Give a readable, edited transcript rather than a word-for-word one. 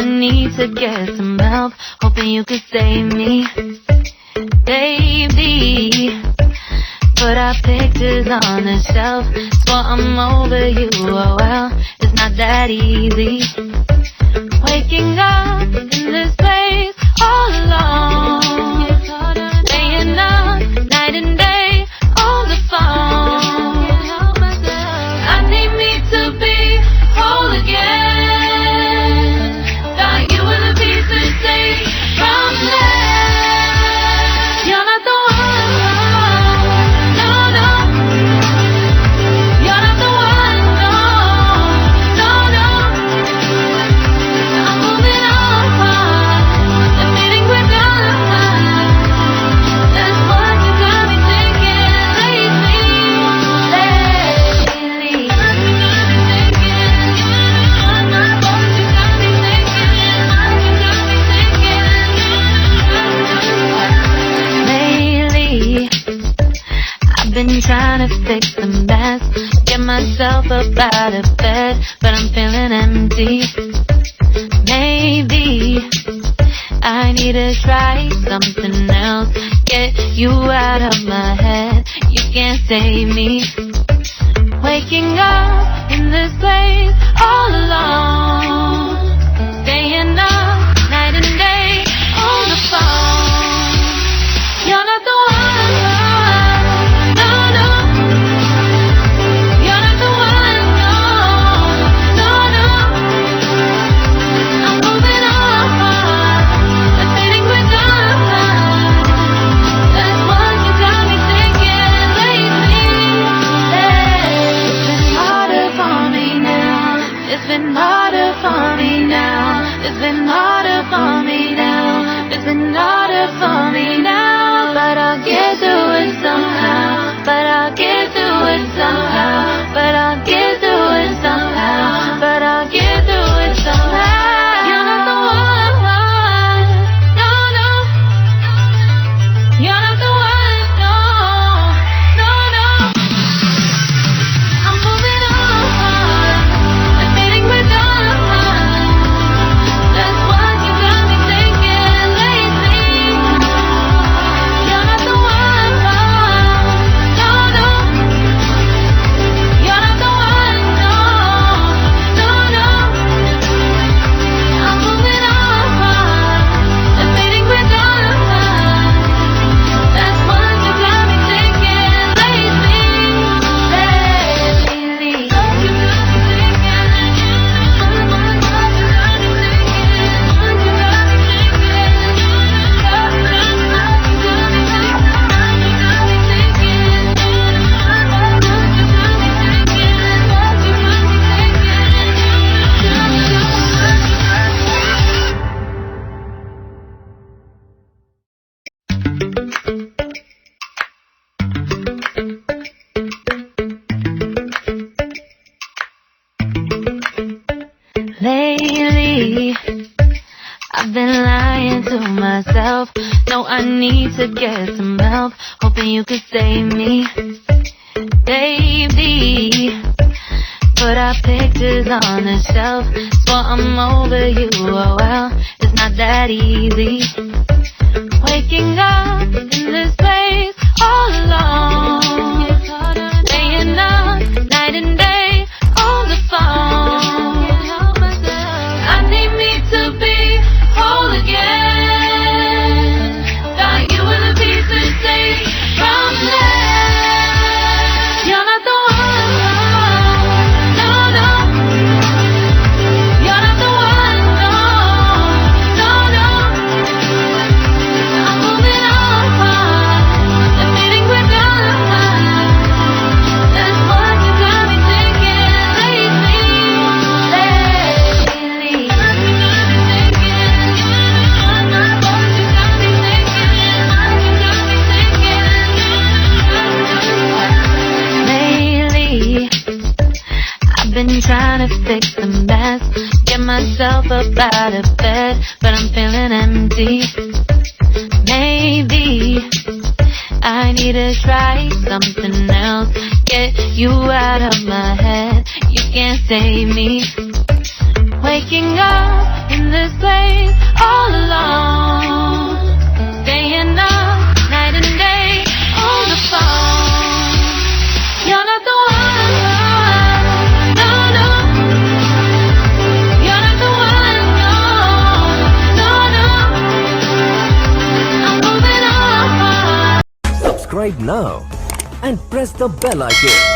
need to get some help, hoping you could save me, baby. Put our pictures on the shelf, swore I'm over you, oh well, it's not that easy. Waking up in this place all alone, staying up night and day on the phone. I need me to be whole again. Thought you were the piece to take from there. You're not the one, no, no. You're not the one, no, no, no. I'm moving on, the feeling we're done. That's what you got me thinking lately. I've been trying to fix the mess, get myself up out of bed, but I'm feeling empty. Maybe I need to try something else, get you out of my head, you can't save me. Waking up in this place all alone, staying up night and day on the phone. You're not the one, no, no. You're not the one, no, no, no. I'm moving on, the feeling we're done. That's what you got me thinking lately. It's been harder for me now. It's been harder for me now. It's been harder for me now. It's been harder for me now. But I'll get through it somehow. But I'll get through it somehow. But I'll get through it somehow. But I'll get through it somehow. You're not the one, no, no. You're not the one, no, no, no. I'm moving on, the feeling we're done. That's what you got me thinking lately. You're not the one, no, no. You're not the one, no, no, no. I'm moving on, the feeling we're done. That's what you got me thinking lately. Lately, I've been lying to myself. No, I need to get some help, hoping you could save me, baby. Put our pictures on the shelf, swore I'm over you, oh well, it's not that easy. Waking up in this place all alone, staying up night and day on the phone. I need me to be whole again. Thought you were the piece to take from there. You're not the one, no, no. You're not the one, no, no, no. I'm moving on, the feeling we're done. That's what you got me thinking lately. I've been trying to fix the mess, get myself up out of bed, but I'm feeling empty. Maybe I need to try something else, get you out of my head, you can't save me. Waking up in this place all alone, staying up night and day on the phone. You're not the one, no, no. You're not the one, no, no, no. I'm moving on. Subscribe now and press the bell icon.